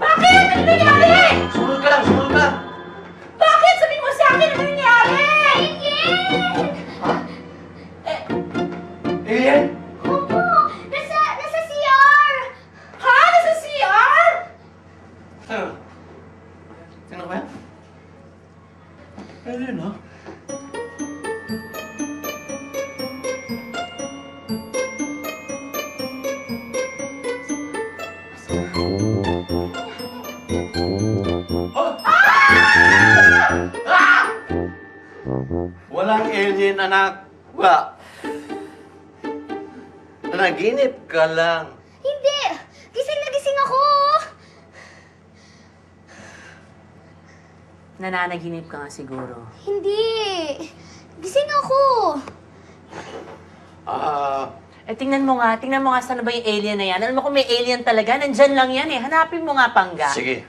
Bakit? Ano nangyari? Sumunod ka lang, sumunod ka lang! Bakit? Sabihin mo sa akin ano nangyari? Alien? Opo! Nasa CR! Ha? Nasa CR? Sino? Sino ba yan? Alien, ha? Walang alien, anak. Wala. Nanaginip ka lang. Hindi! Gising na gising ako! Nananaginip ka nga siguro. Hindi! Gising ako! Tingnan mo nga saan na ba yung alien na yan. Alam mo kung may alien talaga, nandyan lang yan eh. Hanapin mo nga, Pangga. Sige.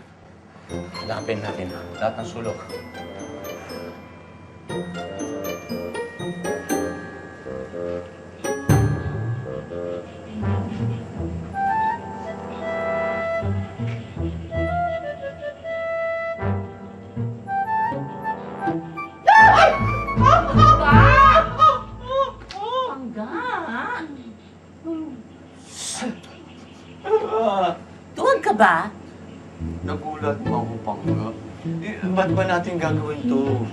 Hanapin natin lahat ng sulok. Pangga? Doon ka ba? Nagulat mo ako, Pangga. Ba't ba natin gagawin to?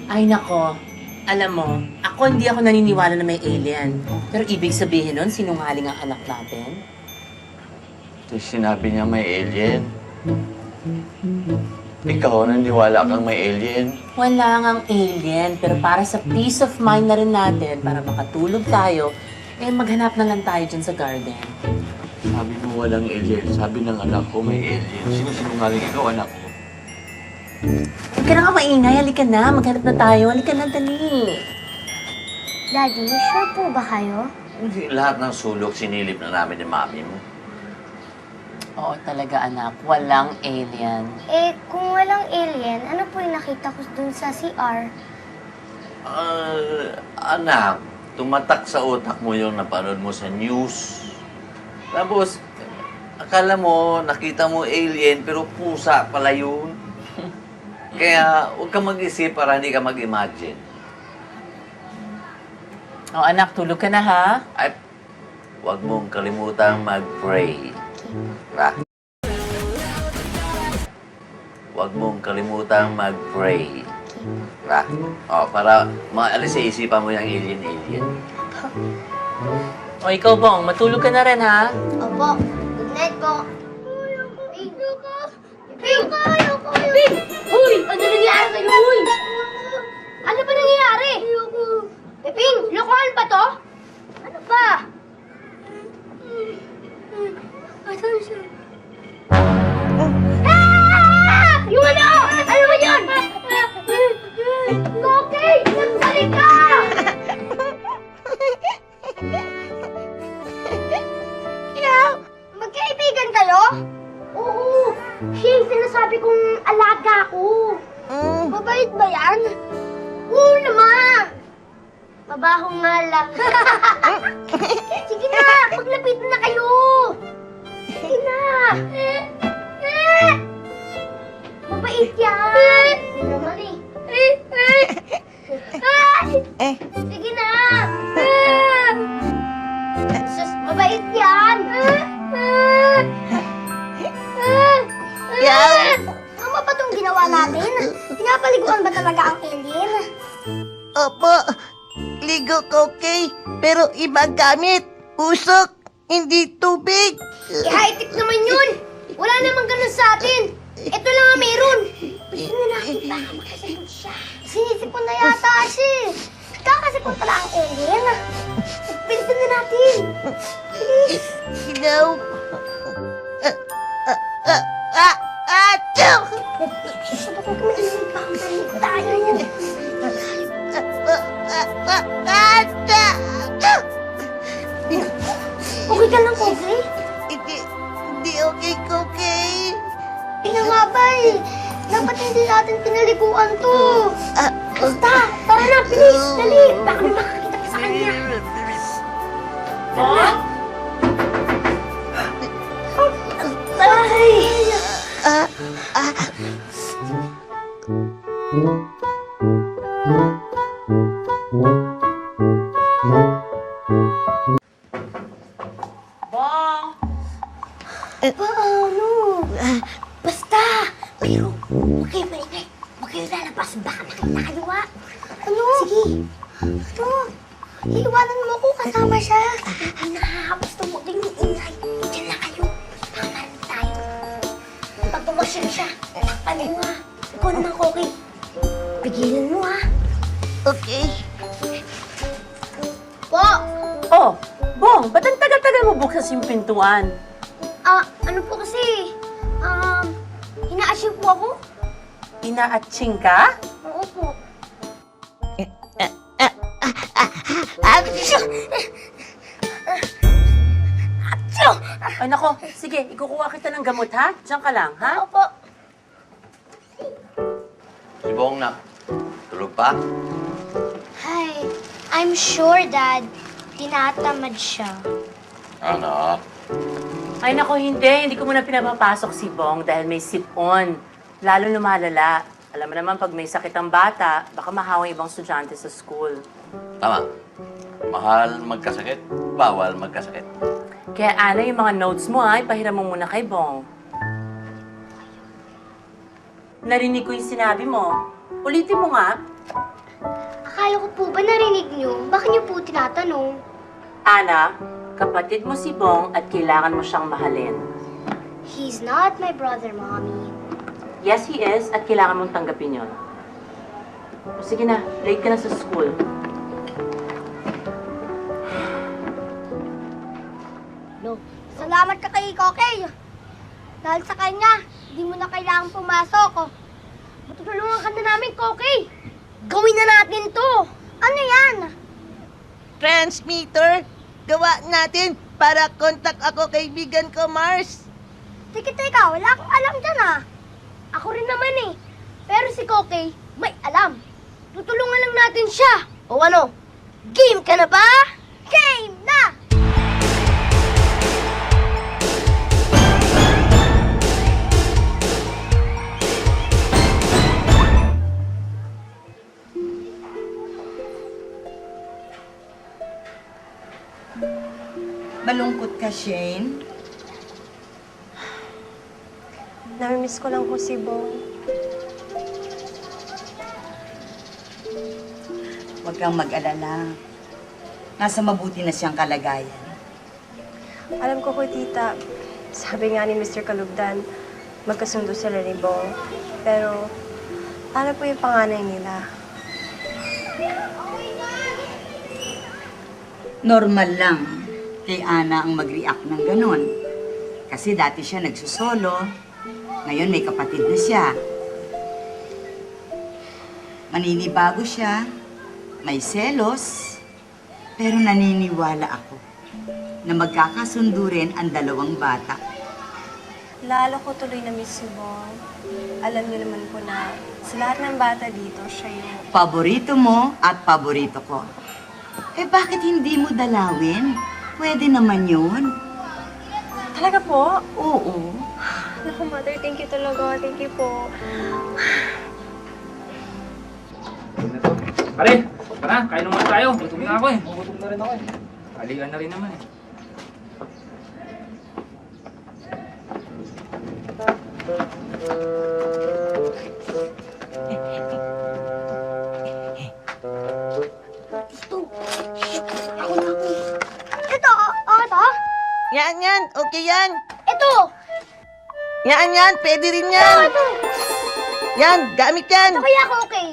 Ay nako, alam mo, hindi ako naniniwala na may alien. Pero ibig sabihin nun, sinungaling ang anak natin? Sinabi niya may alien. Ikaw, naniniwala kang may alien? Wala ngang alien, pero para sa peace of mind na rin natin, para makatulog tayo, maghanap na lang tayo dyan sa garden. Sabi mo walang alien. Sabi ng anak ko may alien. Sino sinungaling ikaw, anak ko? Huwag ka na nga maingay, halika na, maghanap na tayo, halika na, dali. Daddy, sure po ba kayo? Hindi lahat ng sulok sinilip na namin ni mami mo. Oo talaga anak, walang alien. Kung walang alien, ano po yung nakita ko dun sa CR? Anak, tumatak sa utak mo yung napanood mo sa news. Tapos, akala mo, nakita mo alien, pero pusa pala yun. Kaya, huwag ka mag-isip para hindi ka mag-imagine. Anak, tulog ka na ha? Ay, huwag mong kalimutang mag-pray. Huwag mong kalimutang mag-pray. Para maalis sa isipan mo yung alien. Ikaw Bong, matulog ka na rin ha? Opo. Good night po. Ayoko. Ayoko. Uy! Ano nangyari sa'yo? Uy! Ano ba nangyayari? Peping, lokohan ba to? Ano ba? Ano siya? Yung ano? Ano ba yun? Okay! Nagbalik ka! Magkaibigan kayo? Oo. Siya yung sinasabi kong alaga ko. Mabait ba yan? Oo naman. Mabaho nga lang. Sige na, maglapitan na kayo. Sige na. Mabait yan. Hindi naman eh. Sige na. Sus, mabait yan. Tama ba itong ginawa natin? Pinapaliguan ba talaga ang alien? Opo, ligo ko okay, pero ibang gamit. Usok, hindi tubig. High-tech naman yun. Wala namang ganun sa atin. Ito lang ang meron. Gusto na natin baka makasipon siya. Sinisipon na yata siya. Kakasipon pala ang alien. Pilitin na natin. Please. Ilaw. Ah, okay, Cookie? Ina nga ba eh. Dapat hindi natin pinaliguan to. Basta, tara na, please. Dali. Baka may makakita ka sa kanya. Ay! Bong! Paano? Basta. Pero, huwag kayo maingay. Huwag kayo lalabas. Baka makita kayo, ha? Ano? Sige. Ano? Iiwanan mo ko kasama siya. Ay, nakakapos to. Huwag kayong ingay. Diyan lang kayo. Baka marinig tayo. Pag pumasyon siya, takpan mo, ha? Ikaw naman, Koki. Pigilan mo, ha? Okay. Po! Oh, Bong, ba't ang tagal-tagal mo bukas yung pintuan? Ano po kasi? Ina-assume po ako? Inaatsing ka? Oo po. Ay nako, sige, ikukuha kita ng gamot ha? Diyan ka lang, ha? Opo. Si Bong na. Tulog pa? Hi. I'm sure, Dad, tinatamad siya. Anak. Ay nako, hindi ko muna pinapapasok si Bong dahil may sipon. Lalo lumalala. Alam mo naman, pag may sakit ang bata, baka mahawa yung ibang estudyante sa school. Tama. Mahal magkasakit, bawal magkasakit. Kaya Ana, yung mga notes mo ha, ipahiram mo muna kay Bong. Narinig ko yung sinabi mo. Ulitin mo nga. Akala ko po ba narinig niyo? Bakit niyo po tinatanong? Ana, kapatid mo si Bong at kailangan mo siyang mahalin. He's not my brother, Mommy. Yes, he is at kailangan mong tanggapin yun. O sige na, late ka na sa school. No. Salamat ka kay Kokey. Dahil sa kanya, hindi mo na kailangan pumasok. Matutulungan ka na namin, Kokey. Gawin na natin to. Ano yan? Transmitter, gawa natin para kontak ako kaibigan ko, Mars. Teka, wala akong alam dyan Ako rin naman eh. Pero si Kokey, may alam. Tutulungan lang natin siya. O ano? Game ka na ba? Game na! Malungkot ka, Shane? Namimiss ko lang po si Bong. Huwag kang mag-alala. Nasa mabuti na siyang kalagayan. Alam ko po, tita, sabi nga ni Mr. Kalugdan, magkasundo sila ni Bong. Pero, ano po yung panganay nila? Normal lang kay Ana ang mag-react ng ganon. Kasi dati siya nagsusolo, ngayon may kapatid na siya. Maninibago siya, may selos, pero naniniwala ako na magkakasundo rin ang dalawang bata. Lalo ko tuloy na miss si Bong. Alam niyo naman po na sa lahat ng bata dito, siya yung... Paborito mo at paborito ko. Eh bakit hindi mo dalawin? Pwede naman yun. Talaga po? Oo. Naku, Mother, thank you talaga. Thank you po. Pare, tara, kain naman tayo. Gutom na ako eh. Gutom na rin ako eh. Halikan na rin naman eh. Ito. Ako. Ito, ito. Yan, okay yan. Ito. Yan, pwede rin yan. Ito. Yan, gamit yan. Ito kaya Kokey.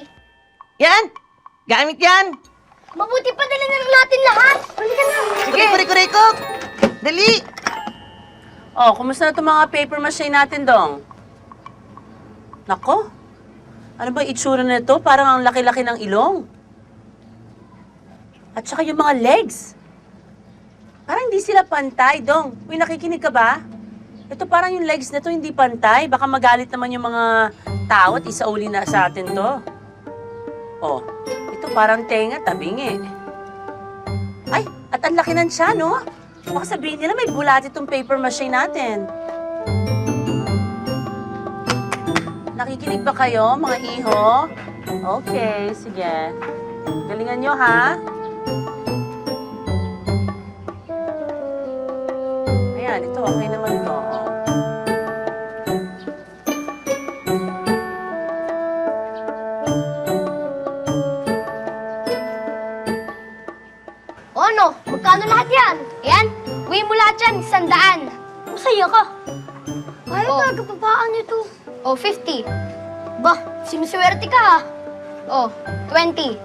Yan, gamit yan. Mabuti pa dala na lang natin lahat. Halika na. Sige, kure-kure-ko. Dali. Oh, kumusta na itong mga paper mache natin, Dong? Nako, ano ba itsura na ito? Parang ang laki-laki ng ilong. At saka yung mga legs. Parang hindi sila pantay, Dong. Uy, nakikinig ka ba? Ito parang yung legs na to hindi pantay. Baka magalit naman yung mga tao at isauli na sa atin to. Oh, ito parang tenga, tabingi. Ay, at ang laki ng tiyan, no? Baka sabihin nila may bulat itong paper mache natin. Nakikinig ba kayo, mga iho? Okay, sige. Galingan nyo, ha? Ayan, ito, okay naman to. Oh. O ano? Magkano lahat yan? Ayan, uwi mo lahat yan, 100. Masaya ka. Ayaw talaga papaan ito. O, 50. Bah, siniswerte ka ha. O, 20.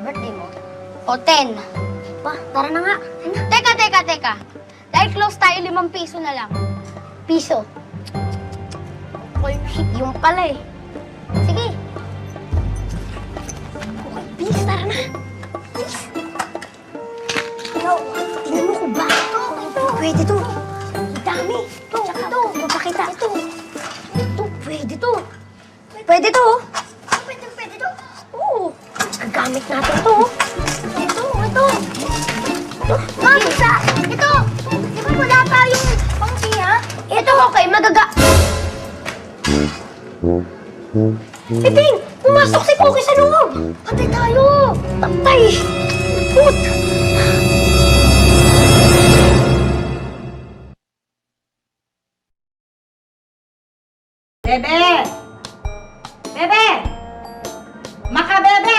Birthday mo. O, 10. Ba, tara na nga. Teka. Dahil close tayo, 5 piso na lang. Piso? Yung pala eh. Sige. Okay, please, tara na. Please. Ikaw, tingnan mo kung ba. Ito. Pwede to. Ang dami. Ito. Mapakita. Ito. Pwede to. Pwede to. Pwede to. Oo. Gagamit natin to. Ito. Ma'am, ito. Di ba wala tayong pangki, ha? Ito, okay. Piping! Pumasok si Poki sa loob! Patay tayo! Patay! Put! Bebe! Bebe! Makabebe!